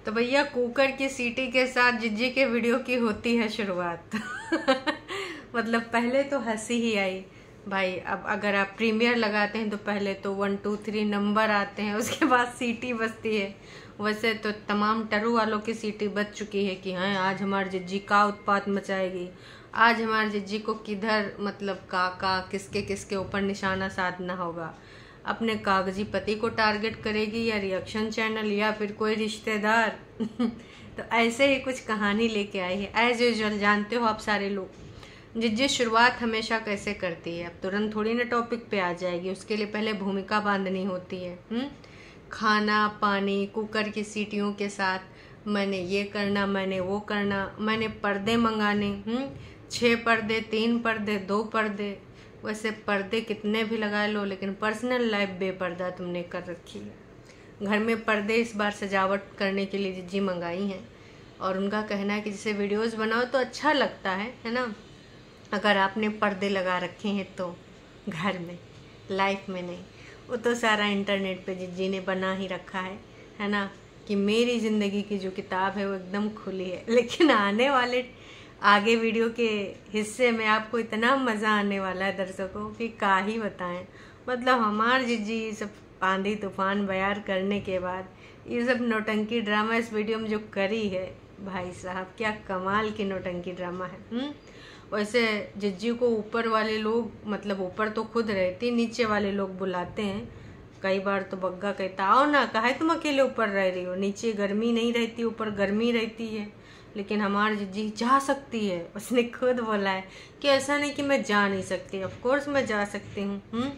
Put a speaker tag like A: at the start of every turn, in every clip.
A: तो भैया कुकर की सीटी के साथ जिज्जी के वीडियो की होती है शुरुआत। मतलब पहले तो हंसी ही आई भाई। अब अगर आप प्रीमियर लगाते हैं तो पहले तो 1 2 3 नंबर आते हैं, उसके बाद सीटी बजती है। वैसे तो तमाम टरू वालों की सीटी बज चुकी है कि हाँ आज हमारी जिज्जी का उत्पात मचाएगी, आज हमारी जिज्जी को किधर मतलब का किसके किसके ऊपर निशाना साधना होगा, अपने कागजी पति को टारगेट करेगी या रिएक्शन चैनल या फिर कोई रिश्तेदार। तो ऐसे ही कुछ कहानी लेके आई है एज यूजुअल। जानते हो आप सारे लोग जिज्जी शुरुआत हमेशा कैसे करती है। अब तुरंत थोड़ी ना टॉपिक पे आ जाएगी, उसके लिए पहले भूमिका बांधनी होती है। खाना पानी कुकर की सीटियों के साथ मैंने ये करना, मैंने वो करना, मैंने पर्दे मंगाने, 6 पर्दे 3 पर्दे 2 पर्दे। वैसे पर्दे कितने भी लगा लो लेकिन पर्सनल लाइफ बेपर्दा तुमने कर रखी है। घर में पर्दे इस बार सजावट करने के लिए जिज्जी मंगाई हैं और उनका कहना है कि जैसे वीडियोस बनाओ तो अच्छा लगता है ना, अगर आपने पर्दे लगा रखे हैं तो घर में, लाइफ में नहीं। वो तो सारा इंटरनेट पे जिज्जी ने बना ही रखा है ना, कि मेरी ज़िंदगी की जो किताब है वो एकदम खुली है। लेकिन आने वाले आगे वीडियो के हिस्से में आपको इतना मज़ा आने वाला है दर्शकों कि क्या ही बताएं। मतलब हमार जिज्जी सब आंधी तूफान बयार करने के बाद ये सब नौटंकी ड्रामा इस वीडियो में जो करी है, भाई साहब क्या कमाल की नौटंकी ड्रामा है। वैसे जिज्जी को ऊपर वाले लोग, मतलब ऊपर तो खुद रहती, नीचे वाले लोग बुलाते हैं। कई बार तो बग्गा कहता आओ ना, काहे तुम अकेले ऊपर रह रही हो, नीचे गर्मी नहीं रहती ऊपर गर्मी रहती है। लेकिन हमारी जिज्जी जा सकती है, उसने खुद बोला है कि ऐसा नहीं कि मैं जा नहीं सकती, ऑफ कोर्स मैं जा सकती हूँ।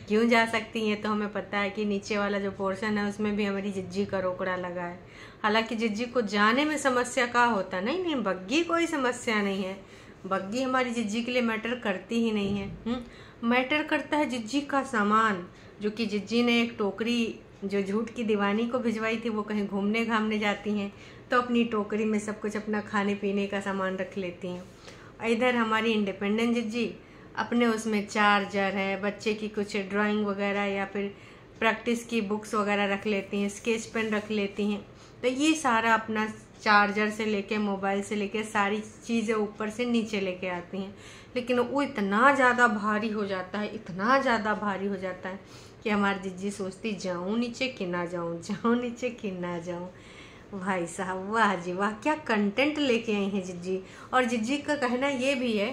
A: क्यों जा सकती है तो हमें पता है कि नीचे वाला जो पोर्शन है उसमें भी हमारी जिज्जी का रोकड़ा लगा है। हालांकि जिज्जी को जाने में समस्या का होता नहीं, बग्गी कोई समस्या नहीं है। बग्गी हमारी जिज्जी के लिए मैटर करती ही नहीं है। मैटर करता है जिज्जी का सामान, जो कि जिज्जी ने एक टोकरी जो झूठ की दीवानी को भिजवाई थी, वो कहीं घूमने घामने जाती हैं तो अपनी टोकरी में सब कुछ अपना खाने पीने का सामान रख लेती हैं। इधर हमारी इंडिपेंडेंट जिज्जी अपने उसमें चार्जर है, बच्चे की कुछ ड्राइंग वगैरह या फिर प्रैक्टिस की बुक्स वगैरह रख लेती हैं, स्केच पेन रख लेती हैं। तो ये सारा अपना चार्जर से लेके मोबाइल से लेके सारी चीज़ें ऊपर से नीचे लेके आती हैं। लेकिन वो इतना ज़्यादा भारी हो जाता है, इतना ज़्यादा भारी हो जाता है कि हमारी जिज्जी सोचती जाऊँ नीचे कि ना जाऊँ, जाऊँ नीचे कि ना जाऊँ। भाई साहब वाह जी वाह, क्या कंटेंट लेके आई हैं जिज्जी। और जिज्जी का कहना ये भी है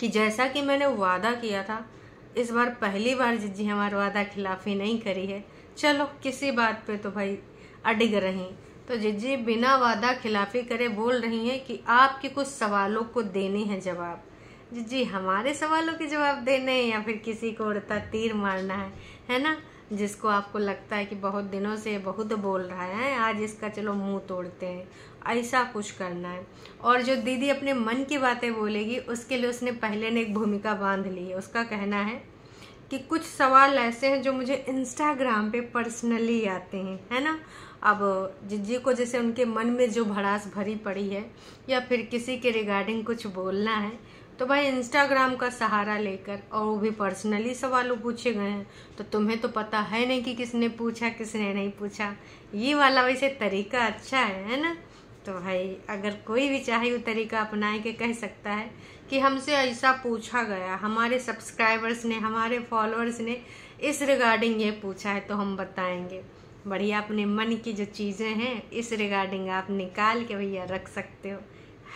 A: कि जैसा कि मैंने वादा किया था, इस बार पहली बार जिज्जी हमारा वादा खिलाफी नहीं करी है। चलो किसी बात पे तो भाई अडिग रही। तो जिज्जी बिना वादा खिलाफी करे बोल रही हैं कि आपके कुछ सवालों को देने हैं जवाब। जिज्जी हमारे सवालों के जवाब देने हैं या फिर किसी को उड़ता तीर मारना है ना, जिसको आपको लगता है कि बहुत दिनों से बहुत बोल रहा है, आज इसका चलो मुंह तोड़ते हैं, ऐसा कुछ करना है। और जो दीदी अपने मन की बातें बोलेगी उसके लिए उसने पहले ने एक भूमिका बांध ली है। उसका कहना है कि कुछ सवाल ऐसे हैं जो मुझे इंस्टाग्राम पे पर्सनली आते हैं, है ना। अब जिज्जी को जैसे उनके मन में जो भड़ास भरी पड़ी है या फिर किसी के रिगार्डिंग कुछ बोलना है तो भाई इंस्टाग्राम का सहारा लेकर, और वो भी पर्सनली सवालों पूछे गए हैं। तो तुम्हें तो पता है नहीं कि किसने पूछा किसने नहीं पूछा। ये वाला वैसे तरीका अच्छा है ना। तो भाई अगर कोई भी चाहे वो तरीका अपनाए के कह सकता है कि हमसे ऐसा पूछा गया, हमारे सब्सक्राइबर्स ने, हमारे फॉलोअर्स ने इस रिगार्डिंग ये पूछा है तो हम बताएंगे। बढ़िया अपने मन की जो चीज़ें हैं इस रिगार्डिंग आप निकाल के भैया रख सकते हो,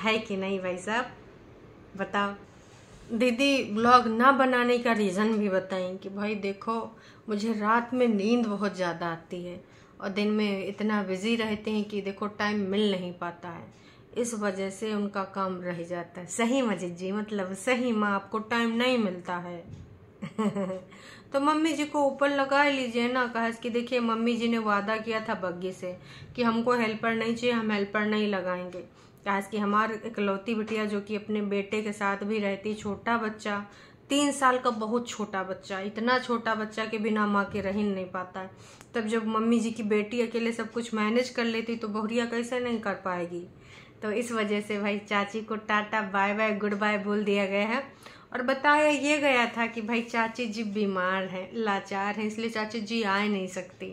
A: है कि नहीं भाई साहब, बताओ। दीदी ब्लॉग ना बनाने का रीज़न भी बताएं कि भाई देखो मुझे रात में नींद बहुत ज़्यादा आती है और दिन में इतना बिजी रहते हैं कि देखो टाइम मिल नहीं पाता है, इस वजह से उनका काम रह जाता है। सही में जिज्जी, मतलब सही में आपको टाइम नहीं मिलता है। तो मम्मी जी को ऊपर लगा लीजिए ना, कहा कि देखिए मम्मी जी ने वादा किया था बग्गी से कि हमको हेल्पर नहीं चाहिए, हम हेल्पर नहीं लगाएंगे। कहा कि हमारी इकलौती बिटिया जो कि अपने बेटे के साथ भी रहती, छोटा बच्चा 3 साल का, बहुत छोटा बच्चा, इतना छोटा बच्चा के बिना माँ के रह नहीं पाता है। तब जब मम्मी जी की बेटी अकेले सब कुछ मैनेज कर लेती तो बहुरिया कैसे नहीं कर पाएगी। तो इस वजह से भाई चाची को tata bye bye goodbye बोल दिया गया है। और बताया ये गया था कि भाई चाची जी बीमार हैं, लाचार हैं, इसलिए चाची जी आ नहीं सकती।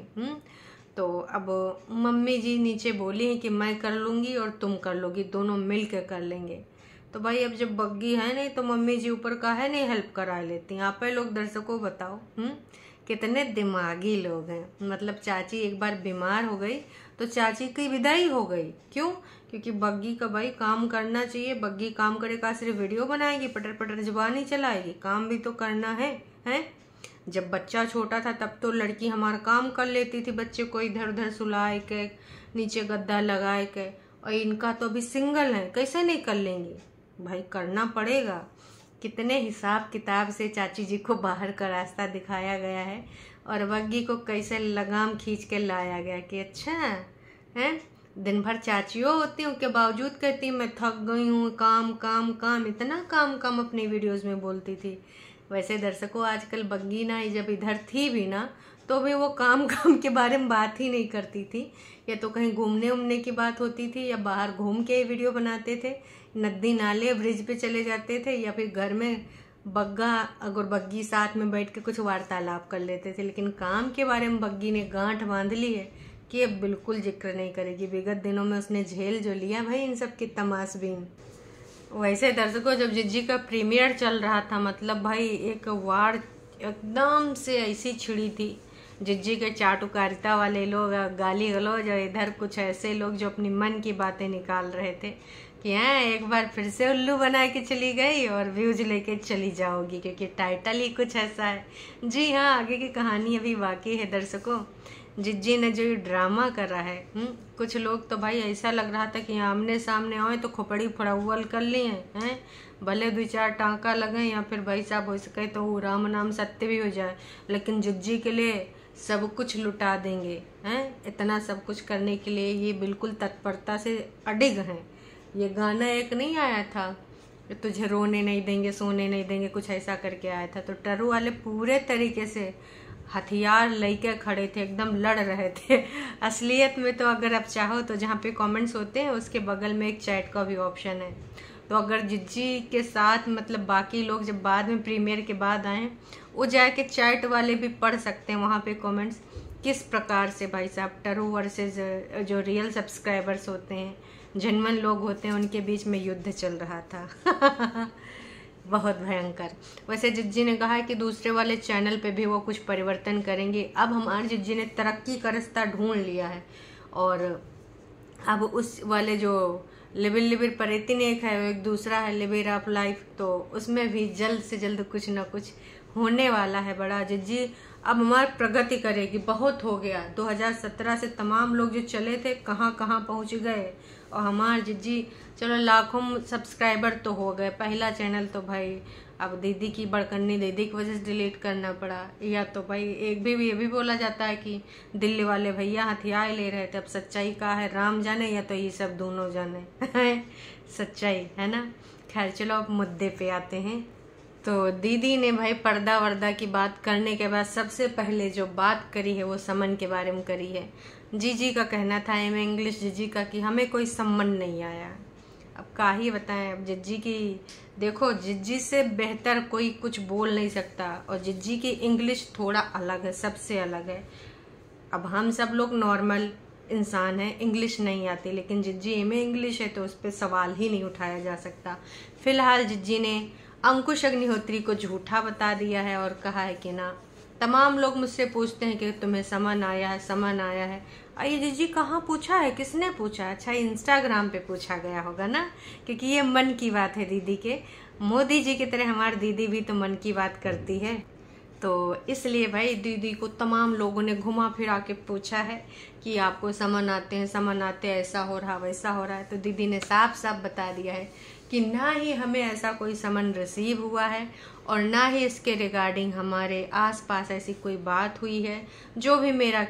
A: तो अब मम्मी जी नीचे बोली हैं कि मैं कर लूँगी और तुम कर लोगी, दोनों मिल के कर लेंगे। तो भाई अब जब बग्गी है नहीं तो मम्मी जी ऊपर का है नहीं हेल्प करा लेती हैं। आप लोग दर्शकों बताओ कितने दिमागी लोग हैं। मतलब चाची एक बार बीमार हो गई तो चाची की विदाई हो गई। क्यों? क्योंकि बग्गी का भाई काम करना चाहिए। बग्गी काम करेगा, सिर्फ वीडियो बनाएगी, पटर पटर जुबान ही चलाएगी, काम भी तो करना है। जब बच्चा छोटा था तब तो लड़की हमारा काम कर लेती थी, बच्चे को इधर उधर सुलाए के, नीचे गद्दा लगाए के। और इनका तो अभी सिंगल है, कैसे नहीं कर लेंगी भाई, करना पड़ेगा। कितने हिसाब किताब से चाची जी को बाहर का रास्ता दिखाया गया है और बग्गी को कैसे लगाम खींच के लाया गया कि अच्छा है। दिन भर चाचियों होती हूँ के बावजूद कहती मैं थक गई हूँ, काम काम काम, इतना काम काम अपनी वीडियोस में बोलती थी। वैसे दर्शकों आजकल बग्गी ना जब इधर थी भी ना तो भी वो काम काम के बारे में बात ही नहीं करती थी। या तो कहीं घूमने उमने की बात होती थी या बाहर घूम के वीडियो बनाते थे, नदी नाले ब्रिज पे चले जाते थे, या फिर घर में बग्गा अगर बग्गी साथ में बैठ के कुछ वार्तालाप कर लेते थे। लेकिन काम के बारे में बग्गी ने गांठ बांध ली है कि अब बिल्कुल जिक्र नहीं करेगी। विगत दिनों में उसने झेल जो लिया भाई इन सब की तमाशबीन। वैसे दर्शकों जब जिज्जी का प्रीमियर चल रहा था, मतलब भाई एक वार एकदम से ऐसी छिड़ी थी। जिज्जी के चाटुकारिता वाले लोग, गाली गलौज, और इधर कुछ ऐसे लोग जो अपनी मन की बातें निकाल रहे थे कि हैं एक बार फिर से उल्लू बना के चली गई और व्यूज लेके चली जाओगी, क्योंकि टाइटल ही कुछ ऐसा है। जी हाँ, आगे की कहानी अभी बाकी है दर्शकों। जिज्जी ने जो ये ड्रामा करा है, कुछ लोग तो भाई ऐसा लग रहा था कि आमने सामने आए तो खोपड़ी फड़ाउल कर लिए हैं, भले 2-4 टाँका लगे या फिर भाई साहब हो सके तो राम नाम सत्य भी हो जाए, लेकिन जिज्जी के लिए सब कुछ लुटा देंगे इतना सब कुछ करने के लिए ये बिल्कुल तत्परता से अडिग हैं। ये गाना एक नहीं आया था, तुझे रोने नहीं देंगे सोने नहीं देंगे, कुछ ऐसा करके आया था। तो टरू वाले पूरे तरीके से हथियार लेके खड़े थे, एकदम लड़ रहे थे। असलियत में तो अगर आप चाहो तो जहाँ पे कमेंट्स होते हैं उसके बगल में एक चैट का भी ऑप्शन है। तो अगर जिज्जी के साथ मतलब बाकी लोग जब बाद में प्रीमियर के बाद आए वो जाके चैट वाले भी पढ़ सकते हैं वहाँ पे कमेंट्स, किस प्रकार से भाई साहब टरू वर्सेस जो रियल सब्सक्राइबर्स होते हैं, जेन्युइन लोग होते हैं, उनके बीच में युद्ध चल रहा था। बहुत भयंकर। वैसे जिज्जी ने कहा है कि दूसरे वाले चैनल पे भी वो कुछ परिवर्तन करेंगे। अब हमारे जिज्जी ने तरक्की का रास्ता ढूंढ लिया है और अब उस वाले जो लिबिर परेती ने एक है, एक दूसरा है लिबिर ऑफ लाइफ, तो उसमें भी जल्द से जल्द कुछ ना कुछ होने वाला है बड़ा। जिज्जी अब हमारी प्रगति करेगी, बहुत हो गया। 2017 से तमाम लोग जो चले थे कहाँ कहाँ पहुँच गए और हमारे जिज्जी चलो लाखों सब्सक्राइबर तो हो गए। पहला चैनल तो भाई अब दीदी की बड़कन्नी दीदी की वजह से डिलीट करना पड़ा। या तो भाई एक भी ये भी बोला जाता है कि दिल्ली वाले भैया हथियार ले रहे थे। अब सच्चाई का है राम जाने या तो ये सब दोनों जाने सच्चाई है ना। खैर चलो अब मुद्दे पे आते हैं। तो दीदी ने भाई पर्दा वर्दा की बात करने के बाद सबसे पहले जो बात करी है वो समन के बारे में करी है। जीजी का कहना था एम इंग्लिश जीजी का कि हमें कोई सम्मन नहीं आया। अब का ही बताएं, अब जिज्जी की देखो, जिज्जी से बेहतर कोई कुछ बोल नहीं सकता और जिज्जी की इंग्लिश थोड़ा अलग है, सबसे अलग है। अब हम सब लोग नॉर्मल इंसान हैं, इंग्लिश नहीं आती, लेकिन जिज्जी एम इंग्लिश है तो उस पर सवाल ही नहीं उठाया जा सकता। फिलहाल जिज्जी ने अंकुश अग्निहोत्री को झूठा बता दिया है और कहा है कि ना, तमाम लोग मुझसे पूछते हैं कि तुम्हें समन आया है, समन आया है। ये जिज्जी कहाँ पूछा है, किसने पूछा? अच्छा इंस्टाग्राम पे पूछा गया होगा ना, क्योंकि ये मन की बात है दीदी के। मोदी जी की तरह हमारी दीदी भी तो मन की बात करती है, तो इसलिए भाई दीदी को तमाम लोगों ने घुमा फिरा के पूछा है कि आपको समन आते हैं, समन आते हैं, ऐसा हो रहा वैसा हो रहा है। तो दीदी ने साफ साफ बता दिया है कि ना ही हमें ऐसा कोई समन रिसीव हुआ है और ना ही इसके रिगार्डिंग हमारे आसपास ऐसी कोई बात हुई है। जो भी मेरा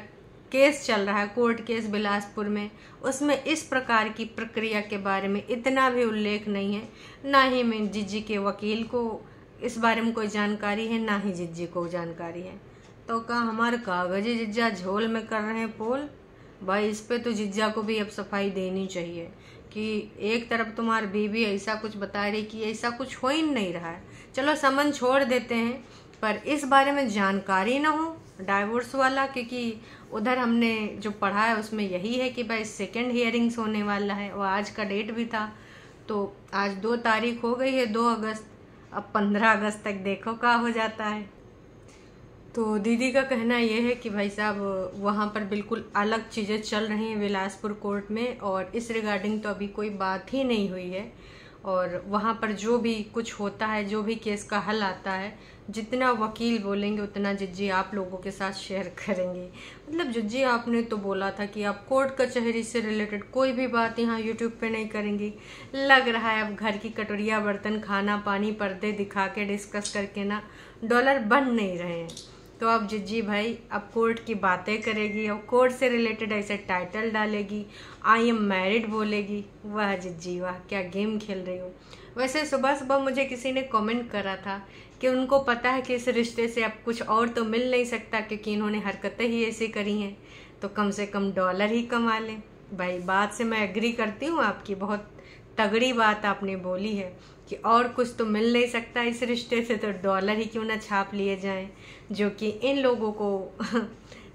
A: केस चल रहा है, कोर्ट केस बिलासपुर में, उसमें इस प्रकार की प्रक्रिया के बारे में इतना भी उल्लेख नहीं है। ना ही मैं जिज्जी के वकील को इस बारे में कोई जानकारी है, ना ही जिज्जी को जानकारी है। तो कहा हमारे कागजी जिज्जा झोल में कर रहे हैं पोल। भाई इस पे तो जिज्जा को भी अब सफाई देनी चाहिए कि एक तरफ तुम्हारी बीवी ऐसा कुछ बता रही कि ऐसा कुछ हो ही नहीं रहा है। चलो समन छोड़ देते हैं, पर इस बारे में जानकारी ना हो डाइवोर्स वाला, क्योंकि उधर हमने जो पढ़ा है उसमें यही है कि भाई सेकंड हियरिंग्स होने वाला है, और आज का डेट भी था। तो आज 2 तारीख हो गई है, 2 अगस्त। अब 15 अगस्त तक देखो क्या हो जाता है। तो दीदी का कहना यह है कि भाई साहब वहाँ पर बिल्कुल अलग चीज़ें चल रही हैं बिलासपुर कोर्ट में, और इस रिगार्डिंग तो अभी कोई बात ही नहीं हुई है। और वहाँ पर जो भी कुछ होता है, जो भी केस का हल आता है, जितना वकील बोलेंगे उतना जिज्जी आप लोगों के साथ शेयर करेंगे। मतलब जिज्जी आपने तो बोला था कि आप कोर्ट कचहरी से रिलेटेड कोई भी बात यहाँ यूट्यूब पे नहीं करेंगी। लग रहा है अब घर की कटोरिया बर्तन, खाना पानी, पर्दे दिखा के डिस्कस करके ना डॉलर बन नहीं रहे हैं। तो अब जिज्जी भाई अब कोर्ट की बातें करेगी, और कोर्ट से रिलेटेड ऐसे टाइटल डालेगी, आई एम मैरिड बोलेगी। वाह जिज्जी वाह, क्या गेम खेल रही हो। वैसे सुबह सुबह मुझे किसी ने कमेंट करा था कि उनको पता है कि इस रिश्ते से अब कुछ और तो मिल नहीं सकता, क्योंकि इन्होंने हरकतें ही ऐसी करी हैं, तो कम से कम डॉलर ही कमा लें। भाई बात से मैं एग्री करती हूँ आपकी, बहुत तगड़ी बात आपने बोली है कि और कुछ तो मिल नहीं सकता इस रिश्ते से, तो डॉलर ही क्यों ना छाप लिए जाएं, जो कि इन लोगों को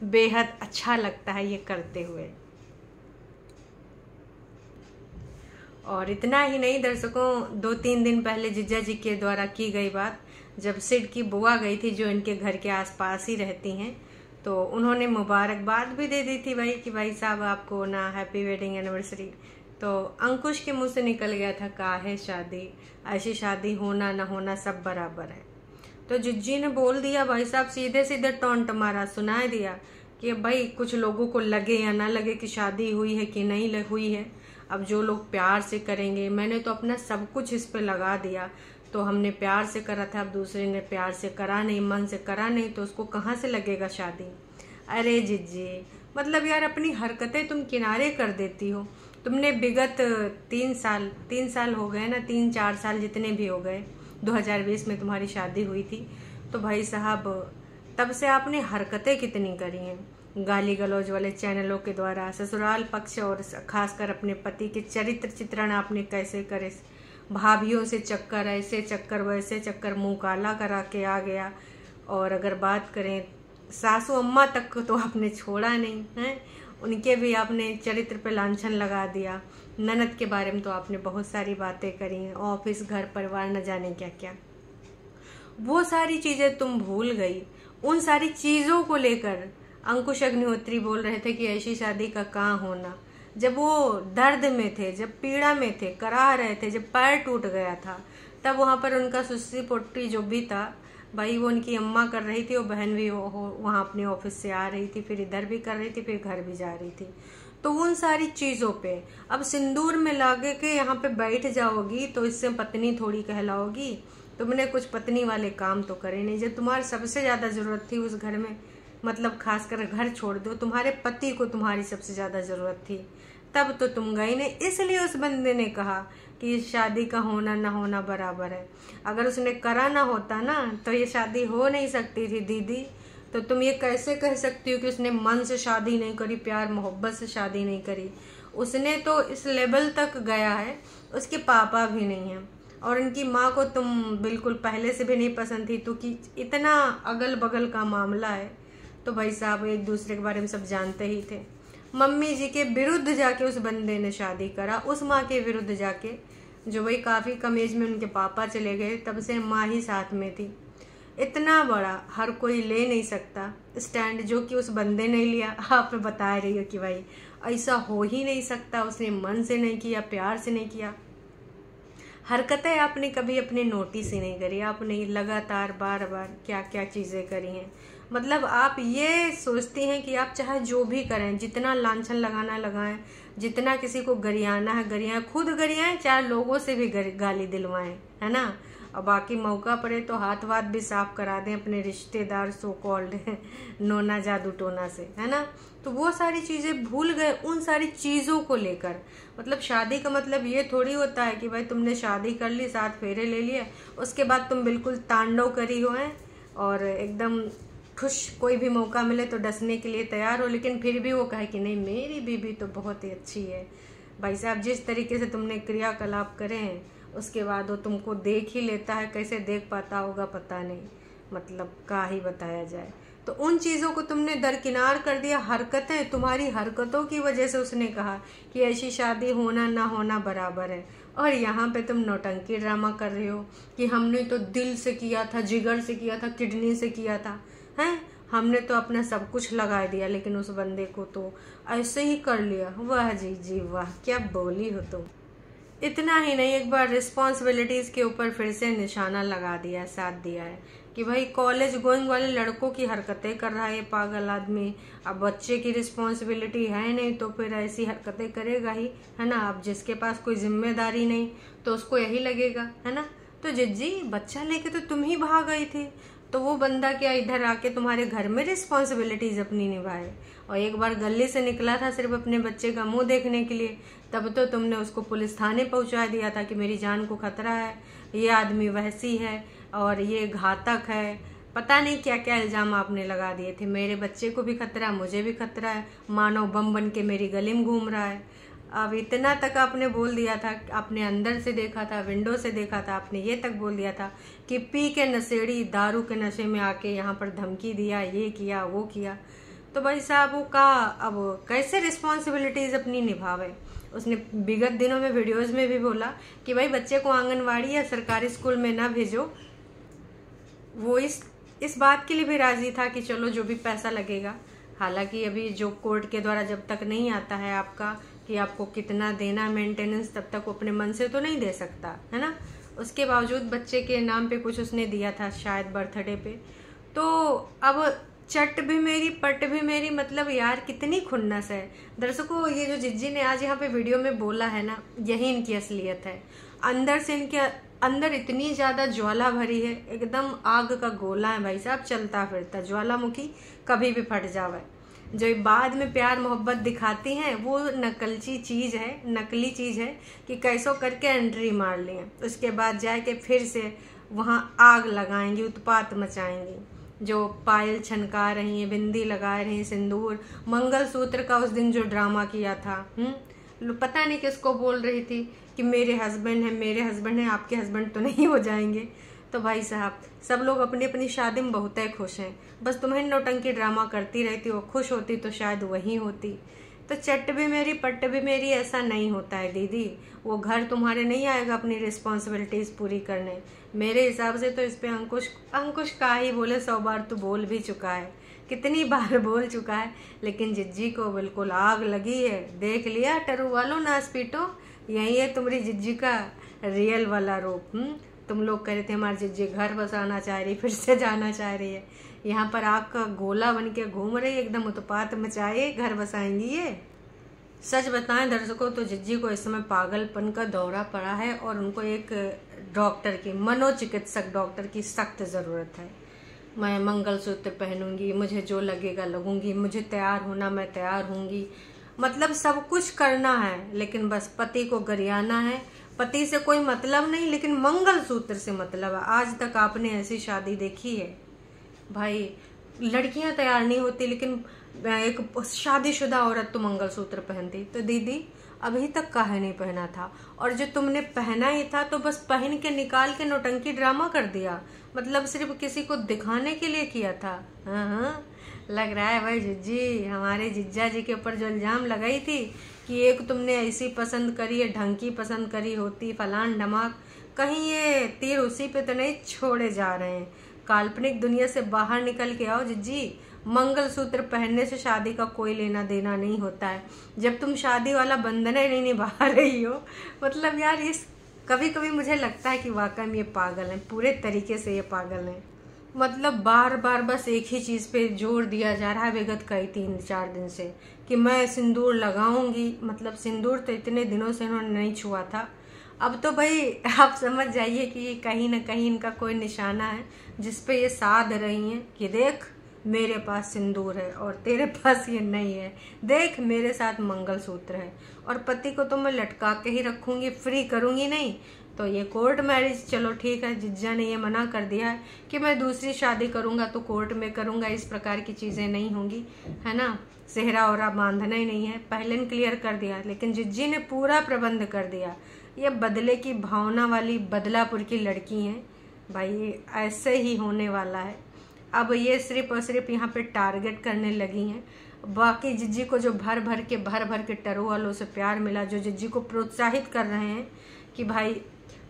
A: बेहद अच्छा लगता है ये करते हुए। और इतना ही नहीं दर्शकों, 2-3 दिन पहले जीजा जी के द्वारा की गई बात, जब सिड की बुआ गई थी जो इनके घर के आसपास ही रहती हैं, तो उन्होंने मुबारकबाद भी दे दी थी भाई कि भाई साहब आपको ना हैप्पी वेडिंग एनिवर्सरी। तो अंकुश के मुंह से निकल गया था काहे शादी, ऐसी शादी होना ना होना सब बराबर है। तो जिज्जी ने बोल दिया भाई साहब, सीधे सीधे टोंट मारा, सुनाए दिया कि भाई कुछ लोगों को लगे या ना लगे कि शादी हुई है कि नहीं हुई है, अब जो लोग प्यार से करेंगे, मैंने तो अपना सब कुछ इस पे लगा दिया, तो हमने प्यार से करा था, अब दूसरे ने प्यार से करा नहीं, मन से करा नहीं, तो उसको कहाँ से लगेगा शादी। अरे जिज्जी मतलब यार अपनी हरकतें तुम किनारे कर देती हो। तुमने विगत 3 साल हो गए ना, 3-4 साल जितने भी हो गए, 2020 में तुम्हारी शादी हुई थी, तो भाई साहब तब से आपने हरकतें कितनी करी हैं, गाली गलौज वाले चैनलों के द्वारा, ससुराल पक्ष और खासकर अपने पति के चरित्र चित्रण आपने कैसे करे, भाभियों से चक्कर, ऐसे चक्कर वैसे चक्कर, मुंह काला करा के आ गया। और अगर बात करें सासू अम्मा तक तो आपने छोड़ा नहीं है, उनके भी आपने चरित्र पे लांछन लगा दिया। ननद के बारे में तो आपने बहुत सारी बातें करी हैं, ऑफिस घर परिवार न जाने क्या क्या, वो सारी चीजें तुम भूल गई। उन सारी चीजों को लेकर अंकुश अग्निहोत्री बोल रहे थे कि ऐसी शादी का कहाँ होना, जब वो दर्द में थे, जब पीड़ा में थे, करा रहे थे, जब पैर टूट गया था, तब वहां पर उनका सुस्सी पोट्टी जो भी था भाई, वो उनकी अम्मा कर रही थी, वो बहन भी वहाँ अपने ऑफिस से आ रही थी, फिर इधर भी कर रही थी, फिर घर भी जा रही थी। तो उन सारी चीजों पे अब सिंदूर में लागे के यहाँ पे बैठ जाओगी तो इससे पत्नी थोड़ी कहलाओगी। तुमने कुछ पत्नी वाले काम तो करे नहीं, जब तुम्हारी सबसे ज्यादा जरूरत थी उस घर में, मतलब खासकर घर छोड़ दो, तुम्हारे पति को तुम्हारी सबसे ज्यादा जरूरत थी, तब तो तुम गई नहीं। इसलिए उस बंदे ने कहा कि शादी का होना ना होना बराबर है। अगर उसने करा ना होता ना तो ये शादी हो नहीं सकती थी दीदी। तो तुम ये कैसे कह सकती हो कि उसने मन से शादी नहीं करी, प्यार मोहब्बत से शादी नहीं करी। उसने तो इस लेवल तक गया है, उसके पापा भी नहीं है और इनकी माँ को तुम बिल्कुल पहले से भी नहीं पसंद थी, तो कि इतना अगल बगल का मामला है तो भाई साहब एक दूसरे के बारे में सब जानते ही थे। मम्मी जी के विरुद्ध जाके उस बंदे ने शादी करा, उस माँ के विरुद्ध जाके, जो भाई काफी कम एज में उनके पापा चले गए, तब से माँ ही साथ में थी। इतना बड़ा हर कोई ले नहीं सकता स्टैंड जो कि उस बंदे ने लिया। आप बता रही हो कि भाई ऐसा हो ही नहीं सकता, उसने मन से नहीं किया, प्यार से नहीं किया। हरकतें आपने कभी अपने नोटिस ही नहीं करी, आपने लगातार बार बार क्या क्या चीजें करी हैं। मतलब आप ये सोचती हैं कि आप चाहे जो भी करें, जितना लांछन लगाना लगाएं, जितना किसी को गरियाना है गरियाएं, खुद गरियाएं, चाहे लोगों से भी गाली दिलवाएं, है ना। और बाकी मौका पड़े तो हाथ वाथ भी साफ करा दें अपने रिश्तेदार सो कॉल्ड नोना जादू टोना से, है ना। तो वो सारी चीजें भूल गए उन सारी चीजों को लेकर। मतलब शादी का मतलब ये थोड़ी होता है कि भाई तुमने शादी कर ली, 7 फेरे ले लिए, उसके बाद तुम बिल्कुल तांडव करी हो हैं और एकदम खुश, कोई भी मौका मिले तो डसने के लिए तैयार हो, लेकिन फिर भी वो कहे कि नहीं मेरी बीबी तो बहुत ही अच्छी है। भाई साहब जिस तरीके से तुमने क्रियाकलाप करे हैं उसके बाद वो तुमको देख ही लेता है, कैसे देख पाता होगा पता नहीं, मतलब क्या ही बताया जाए। तो उन चीज़ों को तुमने दरकिनार कर दिया। हरकतें, तुम्हारी हरकतों की वजह से उसने कहा कि ऐसी शादी होना ना होना बराबर है, और यहाँ पे तुम नौटंकी ड्रामा कर रहे हो कि हमने तो दिल से किया था, जिगर से किया था, किडनी से किया था, हैं हमने तो अपना सब कुछ लगा दिया, लेकिन उस बंदे को तो ऐसे ही कर लिया। वाह जी वाह, क्या बोली हो तुम। इतना ही नहीं, एक बार रिस्पॉन्सिबिलिटीज के ऊपर फिर से निशाना लगा दिया, साथ दिया है कि भाई कॉलेज गोइंग वाले लड़कों की हरकतें कर रहा है ये पागल आदमी। अब बच्चे की रिस्पॉन्सिबिलिटी है नहीं तो फिर ऐसी हरकतें करेगा ही, है ना। अब जिसके पास कोई जिम्मेदारी नहीं तो उसको यही लगेगा, है ना। तो जिज्जी, बच्चा लेके तो तुम ही भाग गई थी, तो वो बंदा क्या इधर आके तुम्हारे घर में रिस्पॉन्सिबिलिटीज अपनी निभाए। और एक बार गली से निकला था सिर्फ अपने बच्चे का मुंह देखने के लिए, तब तो तुमने उसको पुलिस थाने पहुंचा दिया था कि मेरी जान को खतरा है, ये आदमी वहसी है और ये घातक है। पता नहीं क्या क्या इल्जाम आपने लगा दिए थे। मेरे बच्चे को भी खतरा, मुझे भी खतरा है, मानव बम बन के मेरी गली में घूम रहा है। अब इतना तक आपने बोल दिया था, आपने अंदर से देखा था, विंडो से देखा था, आपने ये तक बोल दिया था कि पी के नशेड़ी दारू के नशे में आके यहाँ पर धमकी दिया, ये किया वो किया। तो भाई साहब वो का अब कैसे रिस्पॉन्सिबिलिटीज अपनी निभावे। उसने विगत दिनों में वीडियोज में भी बोला कि भाई बच्चे को आंगनवाड़ी या सरकारी स्कूल में ना भेजो। वो इस बात के लिए भी राजी था कि चलो जो भी पैसा लगेगा, हालांकि अभी जो कोर्ट के द्वारा जब तक नहीं आता है आपका कि आपको कितना देना मेंटेनेंस, तब तक वो अपने मन से तो नहीं दे सकता, है ना। उसके बावजूद बच्चे के नाम पे कुछ उसने दिया था, शायद बर्थडे पे। तो अब चट भी मेरी पट भी मेरी, मतलब यार कितनी खुन्नस है। दर्शकों, ये जो जिज्जी ने आज यहाँ पे वीडियो में बोला है ना, यही इनकी असलियत है। अंदर से इनके अंदर इतनी ज्यादा ज्वाला भरी है, एकदम आग का गोला है भाई साहब, चलता फिरता ज्वालामुखी, कभी भी फट जावे। जो बाद में प्यार मोहब्बत दिखाती हैं वो नकली चीज है कि कैसो करके एंट्री मार लिए, उसके बाद जाके फिर से वहां आग लगाएंगी, उत्पात मचाएंगी। जो पायल छनका रही है, बिंदी लगा रही है, सिंदूर, मंगलसूत्र का उस दिन जो ड्रामा किया था, पता नहीं किसको बोल रही थी कि मेरे हस्बैंड है, आपके हस्बैंड तो नहीं हो जाएंगे। तो भाई साहब, सब लोग अपनी अपनी शादी में बहुत खुश हैं, बस तुम्हें नौटंकी ड्रामा करती रहती हो। खुश होती तो शायद वही होती। तो चट भी मेरी पट भी मेरी, ऐसा नहीं होता है दीदी। वो घर तुम्हारे नहीं आएगा अपनी रिस्पॉन्सिबिलिटीज पूरी करने। मेरे हिसाब से तो इस पे अंकुश का ही बोले 100 बार तो बोल भी चुका है, कितनी बार बोल चुका है, लेकिन जिज्जी को बिल्कुल आग लगी है। देख लिया टरू वालों, नाच पीटो, यही है तुम्हारी जिज्जी का रियल वाला रूप। तुम लोग कह रहे थे हमारी जिज्जी घर बसाना चाह रही, फिर से जाना चाह रही है, यहाँ पर आग का गोला बन के घूम रही, एकदम उत्पात मचाए, घर बसाएंगी ये। सच बताएं दर्शकों, तो जिज्जी को इस समय पागलपन का दौरा पड़ा है और उनको एक डॉक्टर की, मनोचिकित्सक डॉक्टर की सख्त जरूरत है। मैं मंगलसूत्र पहनूंगी, मुझे जो लगेगा लगूंगी, मुझे तैयार होना मैं तैयार होंगी, मतलब सब कुछ करना है, लेकिन बस पति को गरियाना है। पति से कोई मतलब नहीं, लेकिन मंगलसूत्र से मतलब है। आज तक आपने ऐसी शादी देखी है? भाई लड़कियां तैयार नहीं होती, लेकिन एक शादीशुदा औरत तो मंगलसूत्र पहनती। तो दीदी अभी तक काहे नहीं पहना था? और जो तुमने पहना ही था तो बस पहन के निकाल के नौटंकी ड्रामा कर दिया, मतलब सिर्फ किसी को दिखाने के लिए किया था। हाँ, लग रहा है भाई जिज्जी, हमारे जिज्जा जी के ऊपर जो इल्जाम लगाई थी कि एक तुमने ऐसी पसंद करी है, ढंग की पसंद करी होती, फलान ढमाक, कहीं ये तीर उसी पे तो नहीं छोड़े जा रहे हैं। काल्पनिक दुनिया से बाहर निकल के आओ जिज्जी। मंगलसूत्र पहनने से शादी का कोई लेना देना नहीं होता है, जब तुम शादी वाला बंधन ही नहीं निभा रही हो। मतलब यार, इस कभी कभी मुझे लगता है कि वाकई में ये पागल है, पूरे तरीके से ये पागल है। मतलब बार बार बस एक ही चीज पे जोर दिया जा रहा है विगत कई 3-4 दिन से कि मैं सिंदूर लगाऊंगी। मतलब सिंदूर तो इतने दिनों से इन्होंने नहीं छुआ था। अब तो भाई आप समझ जाइए कि ये कहीं ना कहीं इनका कोई निशाना है जिसपे ये साध रही हैं कि देख मेरे पास सिंदूर है और तेरे पास ये नहीं है, देख मेरे साथ मंगलसूत्र है, और पति को तो मैं लटका के ही रखूंगी, फ्री करूंगी नहीं। तो ये कोर्ट मैरिज, चलो ठीक है, जिज्जा ने ये मना कर दिया है कि मैं दूसरी शादी करूंगा तो कोर्ट में करूंगा, इस प्रकार की चीजें नहीं होंगी, है ना। सेहरा ओरा बांधना ही नहीं है, पहले ने क्लियर कर दिया, लेकिन जिज्जी ने पूरा प्रबंध कर दिया। ये बदले की भावना वाली बदलापुर की लड़की है भाई, ऐसे ही होने वाला है। अब ये सिर्फ और सिर्फ यहाँ पे टारगेट करने लगी हैं। बाकी जिज्जी को जो भर भर के टरू वालों से प्यार मिला, जो जिज्जी को प्रोत्साहित कर रहे हैं कि भाई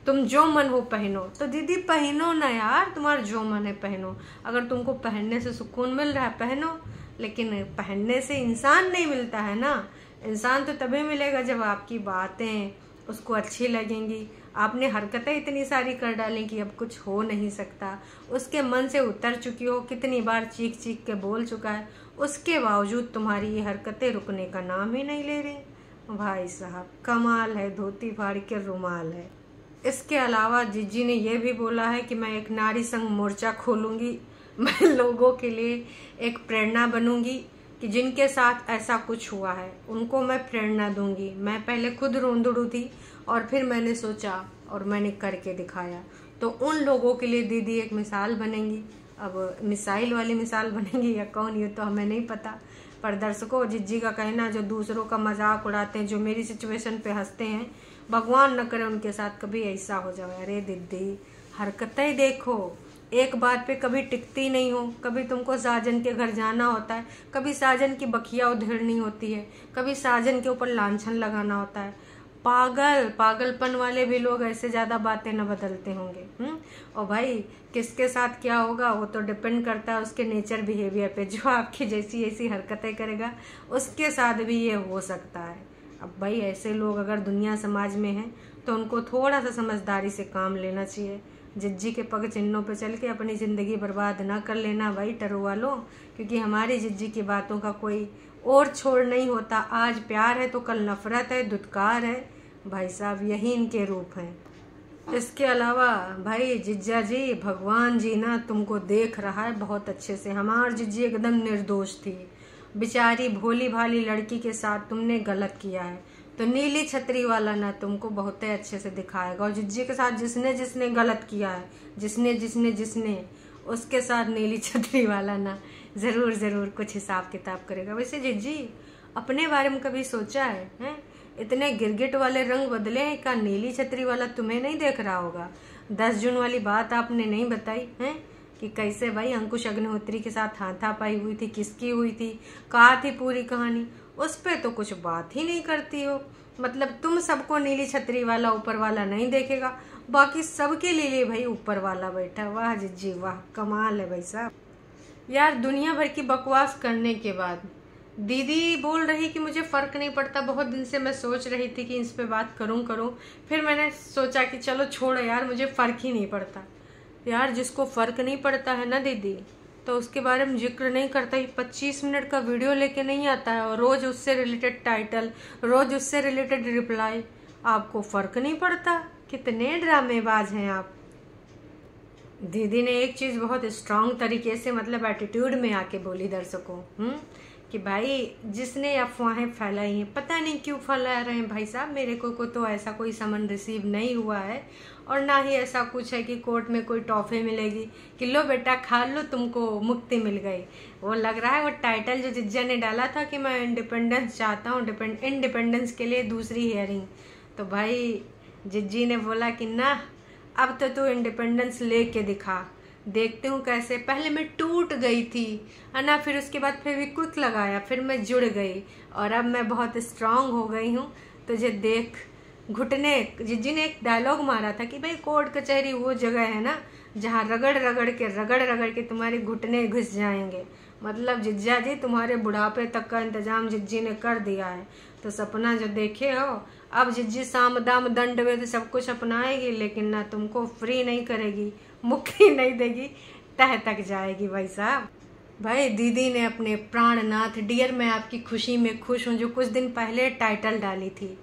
A: तुम जो मन हो पहनो, तो दीदी पहनो ना यार, तुम्हारा जो मन है पहनो। अगर तुमको पहनने से सुकून मिल रहा है पहनो, लेकिन पहनने से इंसान नहीं मिलता है ना। इंसान तो तभी मिलेगा जब आपकी बातें उसको अच्छी लगेंगी। आपने हरकतें इतनी सारी कर डाली कि अब कुछ हो नहीं सकता, उसके मन से उतर चुकी हो, कितनी बार चीख चीख के बोल चुका है, उसके बावजूद तुम्हारी ये हरकतें रुकने का नाम ही नहीं ले रही। भाई साहब कमाल है, धोती फाड़ के रुमाल है। इसके अलावा जिज्जी ने यह भी बोला है कि मैं एक नारी संघ मोर्चा खोलूंगी, मैं लोगों के लिए एक प्रेरणा बनूंगी कि जिनके साथ ऐसा कुछ हुआ है उनको मैं प्रेरणा दूंगी। मैं पहले खुद रोंदड़ू थी और फिर मैंने सोचा और मैंने करके दिखाया, तो उन लोगों के लिए दीदी एक मिसाल बनेंगी। अब मिसाइल वाली मिसाल बनेंगी या कौन, ये तो हमें नहीं पता। पर दर्शकों, जिज्जी का कहना, जो दूसरों का मजाक उड़ाते हैं, जो मेरी सिचुएशन पे हंसते हैं, भगवान न करे उनके साथ कभी ऐसा हो जाए। अरे दीदी हरकतें देखो, एक बात पे कभी टिकती नहीं हो। कभी तुमको साजन के घर जाना होता है, कभी साजन की बखिया उधेड़नी होती है, कभी साजन के ऊपर लांछन लगाना होता है। पागलपन वाले भी लोग ऐसे ज्यादा बातें न बदलते होंगे। और भाई किसके साथ क्या होगा वो तो डिपेंड करता है उसके नेचर बिहेवियर पे। जो आपकी जैसी ऐसी हरकतें करेगा उसके साथ भी ये हो सकता है। अब भाई ऐसे लोग अगर दुनिया समाज में हैं तो उनको थोड़ा सा समझदारी से काम लेना चाहिए। जिज्जी के पग चिन्हों पे चल के अपनी जिंदगी बर्बाद ना कर लेना भाई टरू वालों, क्योंकि हमारी जिज्जी की बातों का कोई और छोड़ नहीं होता। आज प्यार है तो कल नफरत है, धुतकार है। भाई साहब यही इनके रूप हैं। इसके अलावा भाई जिज्जा जी, भगवान जी ना तुमको देख रहा है बहुत अच्छे से। हमारी जिज्जी एकदम निर्दोष थी, बेचारी भोली भाली लड़की के साथ तुमने गलत किया है, तो नीली छतरी वाला ना तुमको बहुत अच्छे से दिखाएगा। और जिज्जी के साथ जिसने जिसने गलत किया है, जिसने उसके साथ नीली छतरी वाला ना जरूर कुछ हिसाब किताब करेगा। वैसे जिज्जी अपने बारे में कभी सोचा है, हैं? इतने गिरगिट वाले रंग बदले हैं, का नीली छतरी वाला तुम्हें नहीं देख रहा होगा? 10 जून वाली बात आपने नहीं बताई है कि कैसे भाई अंकुश अग्निहोत्री के साथ हाथापाई हुई थी, किसकी हुई थी, कहा थी पूरी कहानी, उस पे तो कुछ बात ही नहीं करती हो। मतलब तुम सबको नीली छतरी वाला ऊपर वाला नहीं देखेगा, बाकी सबके लिए भाई ऊपर वाला बैठा। वाह जिज्जी वाह, कमाल है भाई साहब। यार दुनिया भर की बकवास करने के बाद दीदी बोल रही कि मुझे फर्क नहीं पड़ता। बहुत दिन से मैं सोच रही थी कि इस पे बात करूं, फिर मैंने सोचा कि चलो छोड़ो यार, मुझे फर्क ही नहीं पड़ता। यार जिसको फर्क नहीं पड़ता है ना दीदी, तो उसके बारे में जिक्र नहीं करता। 25 मिनट का वीडियो लेके नहीं आता है और रोज उससे रिलेटेड टाइटल, रोज उससे रिलेटेड रिप्लाई। आपको फर्क नहीं पड़ता? कितने ड्रामेबाज हैं आप। दीदी ने एक चीज बहुत स्ट्रांग तरीके से, मतलब एटीट्यूड में आके बोली दर्शकों कि भाई जिसने अफवाहें फैलाई हैं, पता नहीं क्यों फैला रहे हैं भाई साहब, मेरे को तो ऐसा कोई समन रिसीव नहीं हुआ है और ना ही ऐसा कुछ है कि कोर्ट में कोई टॉफी मिलेगी कि लो बेटा खा लो तुमको मुक्ति मिल गई। वो लग रहा है वो टाइटल जो जिज्जा ने डाला था कि मैं इंडिपेंडेंस चाहता हूँ, इंडिपेंडेंस के लिए दूसरी हियरिंग, तो भाई जिज्जी ने बोला कि ना अब तो तू इंडिपेंडेंस लेके दिखा, देखते हूँ कैसे। पहले मैं टूट गई थी है ना, फिर उसके बाद फेविक्विक लगाया, फिर मैं जुड़ गई और अब मैं बहुत स्ट्रांग हो गई हूँ, तुझे देख घुटने। जिज्जी ने एक डायलॉग मारा था कि भाई कोर्ट कचहरी वो जगह है ना जहाँ रगड़ के तुम्हारे घुटने घुस जाएंगे। मतलब जिज्जा जी तुम्हारे बुढ़ापे तक का इंतजाम जिज्जी ने कर दिया है। तो सपना जो देखे हो, अब जिज्जी साम दाम दंड में तो सब कुछ अपनाएगी, लेकिन ना तुमको फ्री नहीं करेगी, मुक्ति नहीं देगी, तह तक जाएगी भाई साहब। भाई दीदी ने अपने प्राणनाथ डियर मैं आपकी खुशी में खुश हूँ जो कुछ दिन पहले टाइटल डाली थी,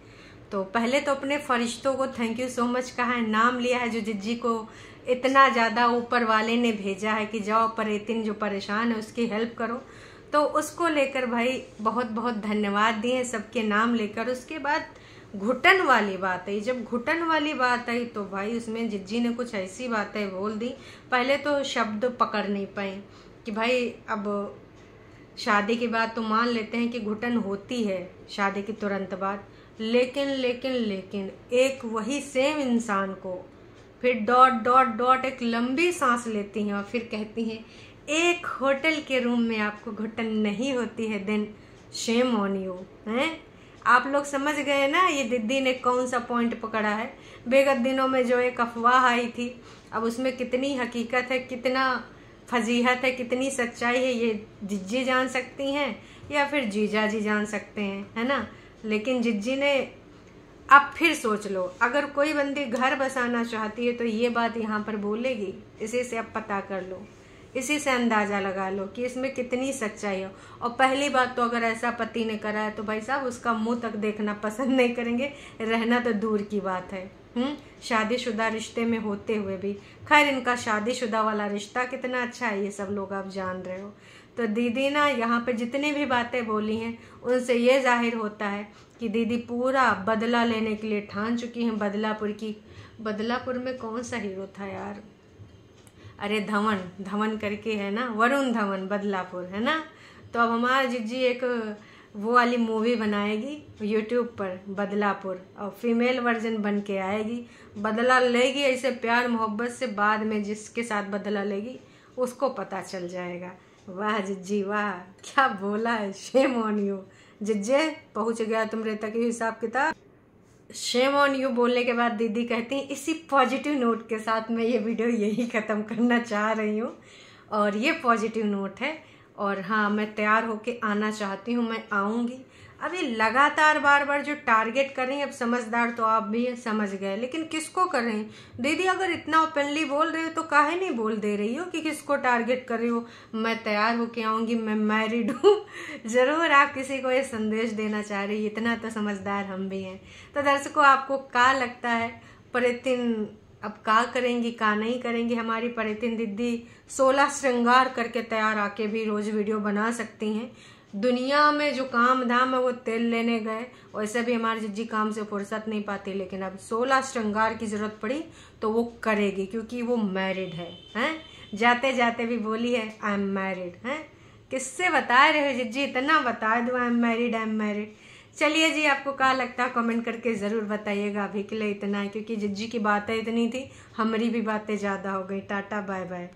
A: तो पहले तो अपने फरिश्तों को थैंक यू सो मच कहा है, नाम लिया है, जो जिज्जी को इतना ज़्यादा ऊपर वाले ने भेजा है कि जाओ परेतिन जो परेशान है उसकी हेल्प करो। तो उसको लेकर भाई बहुत बहुत धन्यवाद दिए सबके नाम लेकर। उसके बाद घुटन वाली बात आई, जब घुटन वाली बात आई तो भाई उसमें जिज्जी ने कुछ ऐसी बातें बोल दी। पहले तो शब्द पकड़ नहीं पाए कि भाई अब शादी के बाद तो मान लेते हैं कि घुटन होती है शादी के तुरंत बाद, लेकिन एक वही सेम इंसान को फिर डॉट एक लंबी सांस लेती हैं और फिर कहती हैं एक होटल के रूम में आपको घुटन नहीं होती है, देन शेम ऑन यू। हैं आप लोग समझ गए ना ये दीदी ने कौन सा पॉइंट पकड़ा है। विगत दिनों में जो एक अफवाह आई थी, अब उसमें कितनी हकीकत है, कितना फजीहत है, कितनी सच्चाई है, ये जिज्जी जान सकती हैं या फिर जीजा जी जान सकते हैं, है ना। लेकिन जिज्जी ने, अब फिर सोच लो, अगर कोई बंदी घर बसाना चाहती है तो ये बात यहाँ पर बोलेगी। इसी से अब पता कर लो, इसी से अंदाजा लगा लो कि इसमें कितनी सच्चाई है। और पहली बात तो अगर ऐसा पति ने करा है तो भाई साहब उसका मुंह तक देखना पसंद नहीं करेंगे, रहना तो दूर की बात है। शादीशुदा रिश्ते में होते हुए भी। खैर इनका शादीशुदा वाला रिश्ता कितना अच्छा है ये सब लोग आप जान रहे हो। तो दीदी ना यहाँ पे जितनी भी बातें बोली हैं उनसे ये जाहिर होता है कि दीदी पूरा बदला लेने के लिए ठान चुकी हैं। बदलापुर की, बदलापुर में कौन सा हीरो था यार, अरे धवन, धवन करके है ना, वरुण धवन, बदलापुर, है ना। तो अब हमारा जिज्जी एक वो वाली मूवी बनाएगी यूट्यूब पर, बदलापुर, और फीमेल वर्जन बन के आएगी, बदला लेगी ऐसे प्यार मोहब्बत से। बाद में जिसके साथ बदला लेगी उसको पता चल जाएगा। वाह जिज्जी वाह, क्या बोला है, शेम ऑन यू जिज्जे, पहुंच गया तुमरे तक ये हिसाब किताब। शेम ऑन यू बोलने के बाद दीदी कहती हैं इसी पॉजिटिव नोट के साथ मैं ये वीडियो यही ख़त्म करना चाह रही हूँ। और ये पॉजिटिव नोट है। और हाँ, मैं तैयार होके आना चाहती हूँ, मैं आऊँगी। अभी लगातार बार बार जो टारगेट कर रही हैं, अब समझदार तो आप भी समझ गए, लेकिन किसको कर रही हैं दीदी? अगर इतना ओपनली बोल रही हो तो काहे नहीं बोल दे रही हो कि किसको टारगेट कर रही हो? मैं तैयार होके आऊँगी, मैं मैरिड हूँ। ज़रूर आप किसी को ये संदेश देना चाह रही, इतना तो समझदार हम भी हैं। तो दर्शकों आपको क्या लगता है, परितिन अब का करेंगी का नहीं करेंगी? हमारी परितिन दीदी 16 श्रृंगार करके तैयार आके भी रोज वीडियो बना सकती हैं। दुनिया में जो काम धाम है वो तेल लेने गए, वैसे भी हमारी जिज्जी काम से फुर्सत नहीं पाती, लेकिन अब 16 श्रृंगार की जरूरत पड़ी तो वो करेगी क्योंकि वो मैरिड है। हैं जाते जाते भी बोली है आई एम मैरिड। हैं किससे बता रहे हो जिज्जी, इतना बता दो I am married, I am married. चलिए जी, आपको क्या लगता है कमेंट करके ज़रूर बताइएगा। अभी के लिए इतना है, क्योंकि जिज्जी की बातें इतनी थी, हमारी भी बातें ज़्यादा हो गई। Tata bye bye.